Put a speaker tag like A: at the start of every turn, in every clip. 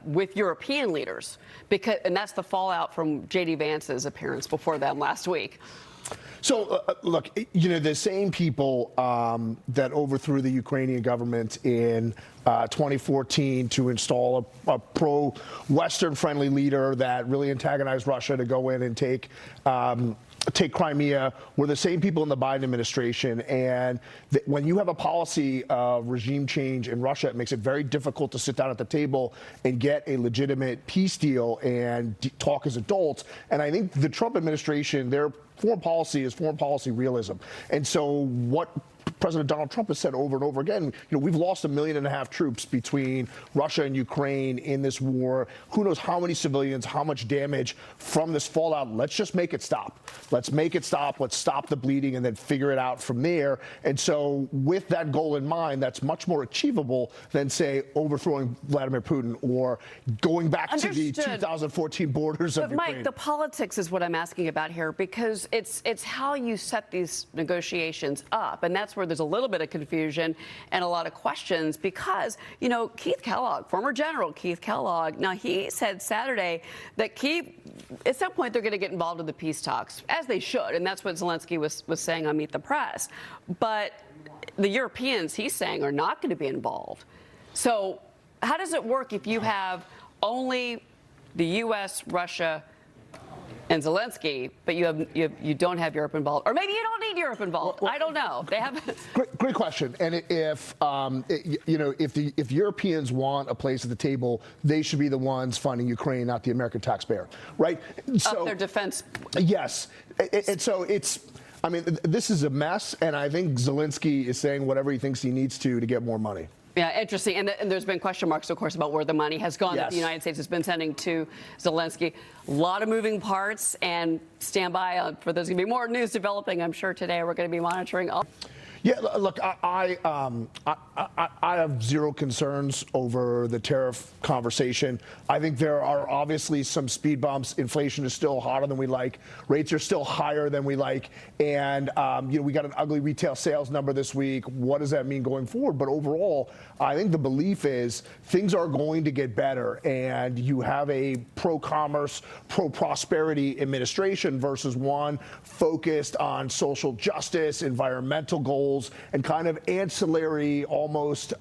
A: with European leaders, and that's the fallout from J.D. Vance's appearance before them last week.
B: So, look, the same people that overthrew the Ukrainian government in 2014 to install a pro-Western friendly leader that really antagonized Russia to go in and take Crimea were the same people in the Biden administration. And when you have a policy of regime change in Russia, it makes it very difficult to sit down at the table and get a legitimate peace deal and talk as adults. And I think the Trump administration, their foreign policy is foreign policy realism. And so what President Donald Trump has said over and over again, we've lost 1.5 million troops between Russia and Ukraine in this war. Who knows how many civilians, how much damage from this fallout. Let's just make it stop. Let's make it stop. Let's stop the bleeding and then figure it out from there. And so with that goal in mind, that's much more achievable than, say, overthrowing Vladimir Putin or going back to the 2014 borders of Ukraine.
A: But Mike, the politics is what I'm asking about here, because it's how you set these negotiations up. And that's where there's a little bit of confusion and a lot of questions, because, Keith Kellogg, former General Keith Kellogg, now he said Saturday that at some point they're going to get involved in the peace talks, as they should, and that's what Zelensky was saying on Meet the Press. But the Europeans, he's saying, are not going to be involved. So how does it work if you have only the U.S., Russia, and Zelensky, but you don't have Europe involved, or maybe you don't need Europe involved? I don't know. They have
B: great question. And if Europeans want a place at the table, they should be the ones funding Ukraine, not the American taxpayer, right?
A: So their defense.
B: Yes, and so this is a mess, and I think Zelensky is saying whatever he thinks he needs to get more money.
A: Yeah, interesting. And there's been question marks, of course, about where the money has gone that the United States has been sending to Zelensky. A lot of moving parts, and stand by for there's going to be more news developing, I'm sure, today. We're going to be monitoring all.
B: Yeah, look, I have zero concerns over the tariff conversation. I think there are obviously some speed bumps. Inflation is still hotter than we like. Rates are still higher than we like. And, we got an ugly retail sales number this week. What does that mean going forward? But overall, I think the belief is things are going to get better. And you have a pro-commerce, pro-prosperity administration versus one focused on social justice, environmental goals, and kind of ancillary, almost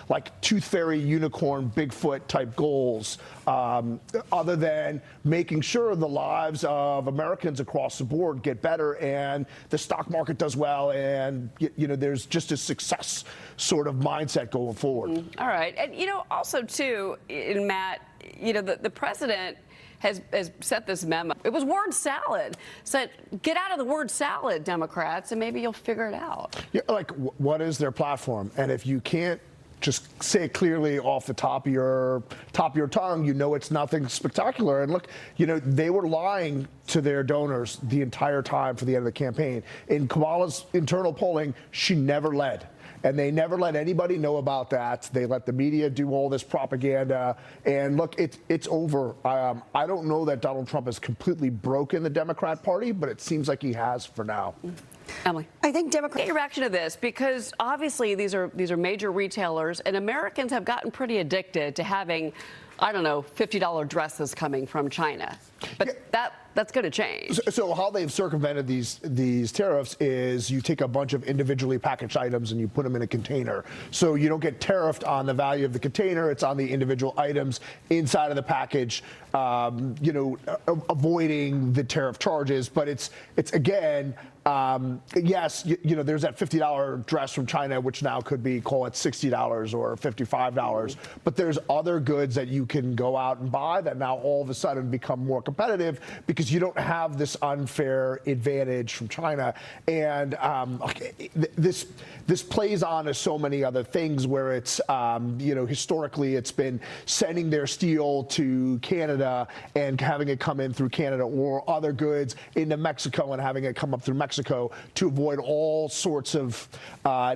B: like tooth fairy, unicorn, Bigfoot type goals, other than making sure the lives of Americans across the board get better and the stock market does well, and there's just a success sort of mindset going forward.
A: All right. And also too, Matt, the president has sent this memo. It was word salad. Said, get out of the word salad, Democrats, and maybe you'll figure it out. Yeah,
B: like, what is their platform? And if you can't just say it clearly off the top of your tongue, it's nothing spectacular. And look, they were lying to their donors the entire time for the end of the campaign. In Kamala's internal polling, she never led. And they never let anybody know about that. They let the media do all this propaganda. And look, it's over. I don't know that Donald Trump has completely broken the Democrat Party, but it seems like he has for now.
A: Emily,
C: I think Democrats.
A: Get your reaction to this, because obviously these are major retailers, and Americans have gotten pretty addicted to having, I don't know, $50 dresses coming from China. But that's going to change.
B: So how they've circumvented these tariffs is you take a bunch of individually packaged items and you put them in a container. So you don't get tariffed on the value of the container. It's on the individual items inside of the package, avoiding the tariff charges. But it's again, yes, there's that $50 dress from China, which now could be, call it $60 or $55. But there's other goods that you can go out and buy that now all of a sudden become more competitive because you don't have this unfair advantage from China. And this plays on to so many other things where it's, historically it's been sending their steel to Canada and having it come in through Canada, or other goods into Mexico and having it come up through Mexico to avoid all sorts of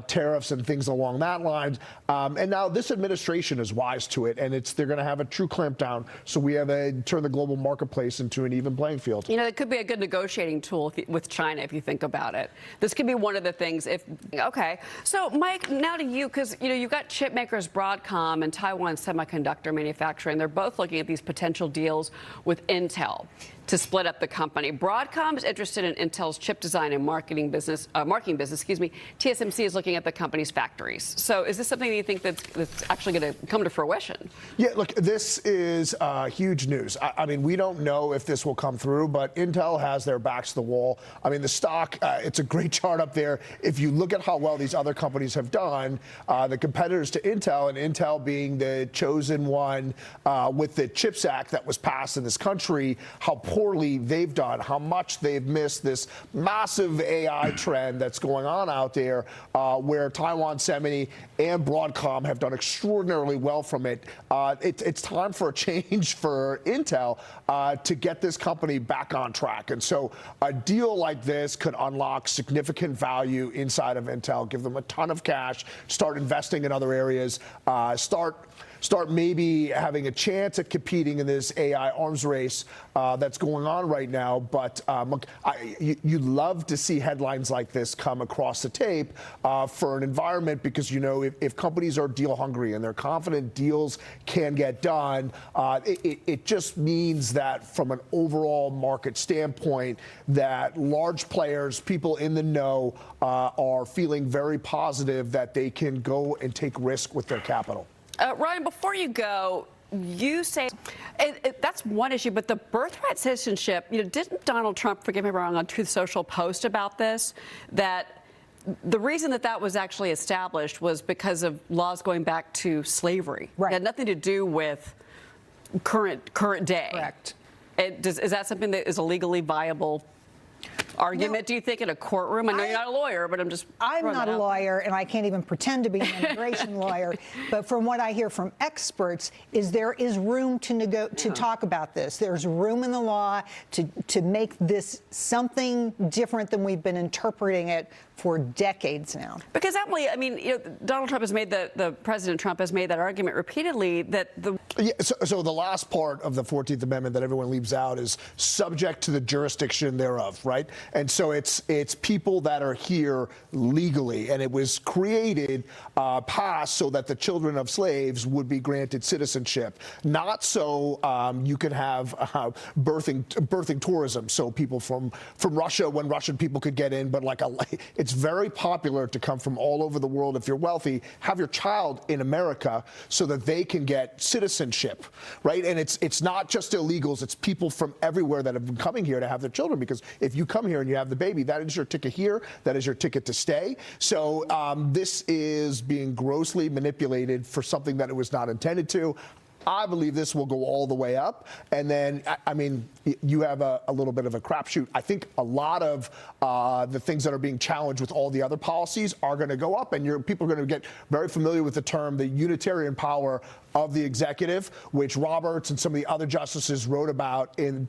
B: tariffs and things along that line. And now this administration is wise to it, and they're going to have have a true clampdown so we have turn the global marketplace into an even playing field.
A: You know, it could be a good negotiating tool with China if you think about it. This could be one of the things okay. So Mike, now to you, because you've got chip makers Broadcom and Taiwan Semiconductor Manufacturing. They're both looking at these potential deals with Intel to split up the company. Broadcom is interested in Intel's chip design and marketing business. TSMC is looking at the company's factories. So is this something that you think that's actually going to come to fruition?
B: Yeah, look, this is huge news. I mean, we don't know if this will come through, but Intel has their backs to the wall. I mean, the stock, it's a great chart up there. If you look at how well these other companies have done, the competitors to Intel, and Intel being the chosen one with the CHIPS Act that was passed in this country, how poorly they've done, how much they've missed this massive AI trend that's going on out there, where Taiwan Semi and Broadcom have done extraordinarily well from it. It's time for a change for Intel to get this company back on track. And so a deal like this could unlock significant value inside of Intel, give them a ton of cash, start investing in other areas, start maybe having a chance at competing in this AI arms race that's going on right now. But you love to see headlines like this come across the tape for an environment, because if companies are deal hungry and they're confident deals can get done, it just means that from an overall market standpoint, that large players, people in the know, are feeling very positive that they can go and take risk with their capital.
A: Ryan, before you go, you say that's one issue, but the birthright citizenship, didn't Donald Trump, forgive me wrong, on Truth Social post about this, that the reason that was actually established was because of laws going back to slavery.
C: Right.
A: It had nothing to do with current day.
C: Correct.
A: Is that something that is a legally viable argument, do you think, in a courtroom? I know you're not a lawyer, but I'm
C: not a lawyer, and I can't even pretend to be an immigration lawyer. But from what I hear from experts, there is room to talk about this. There's room in the law to make this something different than we've been interpreting it for decades now.
A: Because Emily, I mean, Donald Trump has made President Trump has made that argument repeatedly that
B: So the last part of the 14th Amendment that everyone leaves out is subject to the jurisdiction thereof, right? And so it's people that are here legally, and it was created, passed so that the children of slaves would be granted citizenship, not so you could have birthing tourism, so people from Russia, when Russian people could get in, but it's very popular to come from all over the world. If you're wealthy, have your child in America so that they can get citizenship, right? And it's not just illegals, it's people from everywhere that have been coming here to have their children, because if you come here and you have the baby, that is your ticket here, that is your ticket to stay. So this is being grossly manipulated for something that it was not intended to. I believe this will go all the way up. And then, I mean, you have a little bit of a crapshoot. I think a lot of the things that are being challenged with all the other policies are going to go up. And people are going to get very familiar with the term, the unitarian power of the executive, which Roberts and some of the other justices wrote about in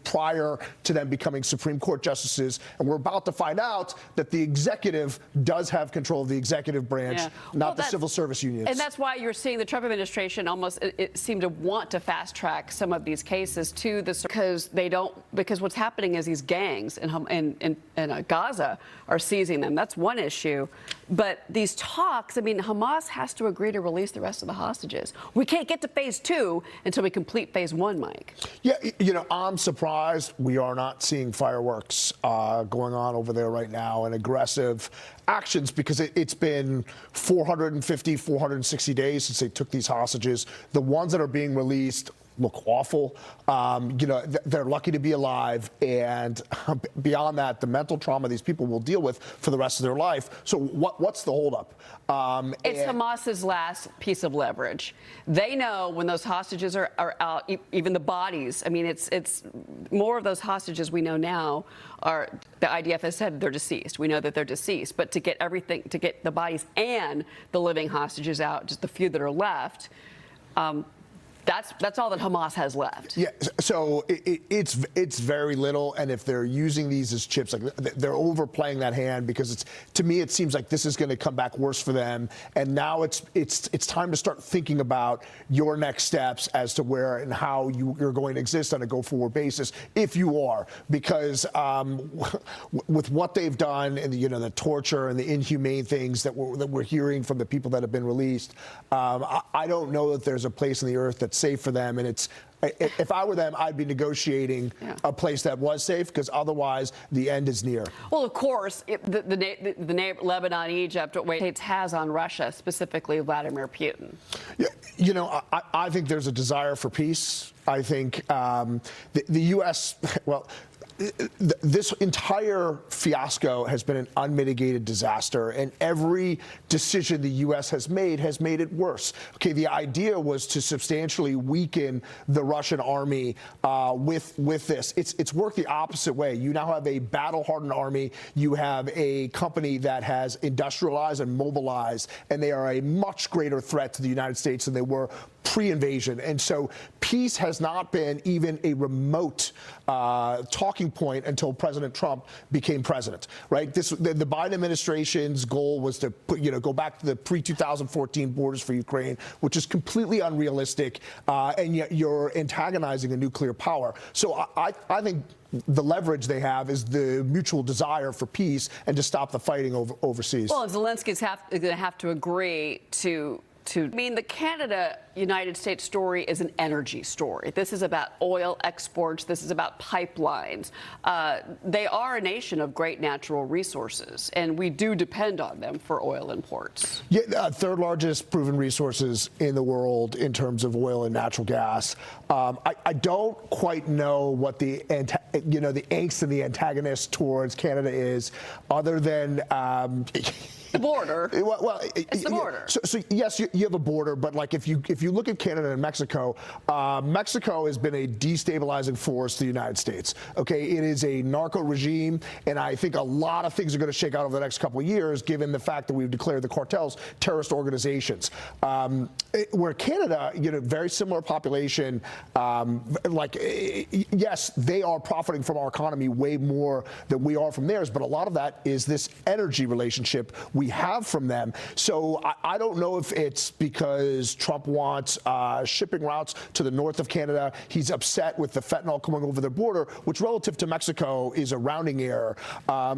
B: prior to them becoming Supreme Court justices. And we're about to find out that the executive does have control of the executive branch, not the civil service unions.
A: And that's why you're seeing the Trump administration almost seem to want to fast track some of these cases to the, because what's happening is these gangs in Gaza are seizing them. That's one issue. But these talks, I mean, Hamas has to agree to release the rest of the hostages. We can't get to phase 2 until we complete phase 1, Mike.
B: Yeah, I'm surprised we are not seeing fireworks going on over there right now, and aggressive actions, because it's been 450, 460 days since they took these hostages. The ones that are being released look awful. They're lucky to be alive, and beyond that, the mental trauma these people will deal with for the rest of their life. So what's the holdup?
A: It's Hamas's last piece of leverage. They know when those hostages are out, even the bodies. I mean, it's more of those hostages we know now are, the IDF has said they're deceased. We know that they're deceased. But to get the bodies and the living hostages out, just the few that are left, That's all that Hamas has left.
B: Yeah, so it's very little, and if they're using these as chips, like they're overplaying that hand, because to me it seems like this is going to come back worse for them. And now it's time to start thinking about your next steps as to where and how you're going to exist on a go-forward basis, if you are, because with what they've done and the torture and the inhumane things that we're hearing from the people that have been released, I don't know that there's a place on the earth that's safe for them. And if I were them, I'd be negotiating a place that was safe, because otherwise the end is near.
A: Well, of course, the Lebanon, Egypt, what States has on Russia, specifically Vladimir Putin.
B: Yeah, I think there's a desire for peace. I think the U.S., well, this entire fiasco has been an unmitigated disaster, and every decision the U.S. has made it worse. Okay, the idea was to substantially weaken the Russian army with this. It's worked the opposite way. You now have a battle-hardened army. You have a company that has industrialized and mobilized, and they are a much greater threat to the United States than they were pre-invasion. And so peace has not been even a remote talking point until President Trump became president, right? The Biden administration's goal was to go back to the pre-2014 borders for Ukraine, which is completely unrealistic, and yet you're antagonizing a nuclear power. So I think the leverage they have is the mutual desire for peace and to stop the fighting overseas.
A: Well, Zelensky's going to have to agree to. I mean, the Canada-United States story is an energy story. This is about oil exports. This is about pipelines. They are a nation of great natural resources, and we do depend on them for oil imports.
B: Yeah, third largest proven resources in the world in terms of oil and natural gas. I don't quite know what the angst and the antagonist towards Canada is, other than
A: the border.
B: Well,
A: it's the border.
B: So yes, you have a border, but like if you look at Canada and Mexico, Mexico has been a destabilizing force to the United States. Okay, it is a narco regime, and I think a lot of things are going to shake out over the next couple of years, given the fact that we've declared the cartels terrorist organizations. Where Canada, very similar population, yes, they are profiting from our economy way more than we are from theirs, but a lot of that is this energy relationship we have from them. So I don't know if it's because Trump wants shipping routes to the north of Canada. He's upset with the fentanyl coming over their border, which relative to Mexico is a rounding error.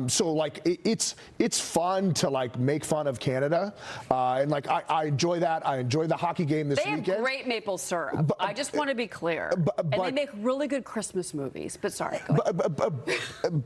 B: So it's fun to make fun of Canada, and I enjoy that. I enjoy the hockey game this weekend.
A: They have great maple syrup. I just want to be clear. And they make really good Christmas movies. But sorry, go ahead.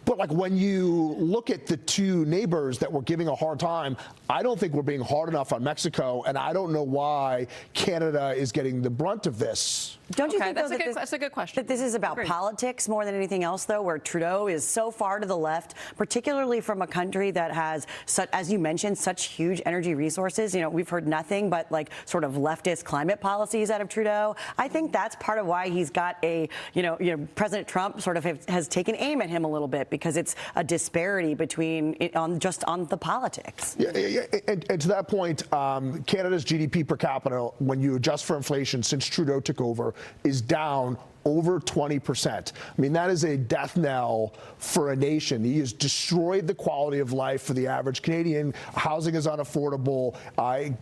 B: But when you look at the two neighbors that we're giving a hard time, I don't think we're being hard enough on Mexico, and I don't know why Canada is getting the brunt of this.
D: Don't you think,
A: that's
D: though,
A: a good question.
D: That this is about politics more than anything else, though, where Trudeau is so far to the left, particularly from a country that has, as you mentioned, such huge energy resources. We've heard nothing but sort of leftist climate policies out of Trudeau. I think that's part of why he's got President Trump sort of has taken aim at him a little bit, because it's a disparity between on the politics.
B: Yeah, and to that point, Canada's GDP per capita, when you adjust for inflation since Trudeau took over, is down over 20%. I mean, that is a death knell for a nation. He has destroyed the quality of life for the average Canadian. Housing is unaffordable.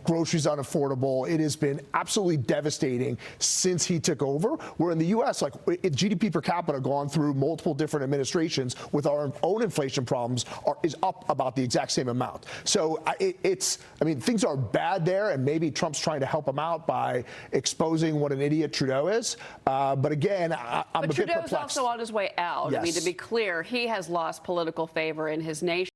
B: Groceries unaffordable. It has been absolutely devastating since he took over. Where in the U.S., GDP per capita, gone through multiple different administrations with our own inflation problems, is up about the exact same amount. So things are bad there, and maybe Trump's trying to help him out by exposing what an idiot Trudeau is. But again, I'm a bit perplexed.
A: But Trudeau's also on his way out.
B: Yes.
A: I mean, to be clear, he has lost political favor in his nation.